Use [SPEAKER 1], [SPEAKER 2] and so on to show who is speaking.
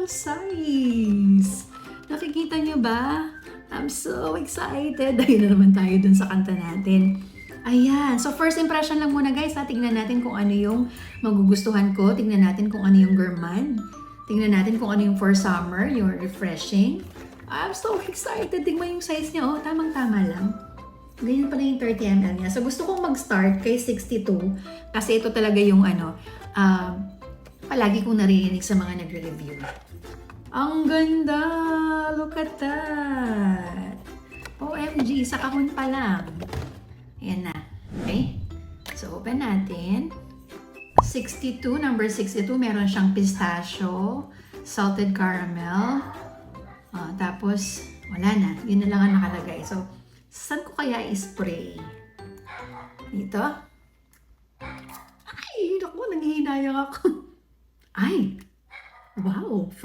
[SPEAKER 1] size. Nakikita niyo ba? I'm so excited. Dahil na naman tayo dun sa kanta natin. Ayan. So, first impression lang muna guys. Tingnan natin kung ano yung magugustuhan ko. Tingnan natin kung ano yung gourmand. Tingnan natin kung ano yung for summer, yung refreshing. I'm so excited. Tingnan yung size niya. Oh, tamang-tama lang. Ganyan pala yung 30 ml niya. So, gusto kong mag-start kay 62 kasi ito talaga yung palagi kong naririnig sa mga nagre-review. Ang ganda! Look at that! OMG, sa kahon pa lang. Ayan na. Okay? So, open natin. 62, number 62, meron siyang pistachio, salted caramel, tapos, wala na. Yun na lang ang nakalagay. So, saan ko kaya i-spray? Dito? Ay, naku, nanghihinayang ako. Ay! Wow!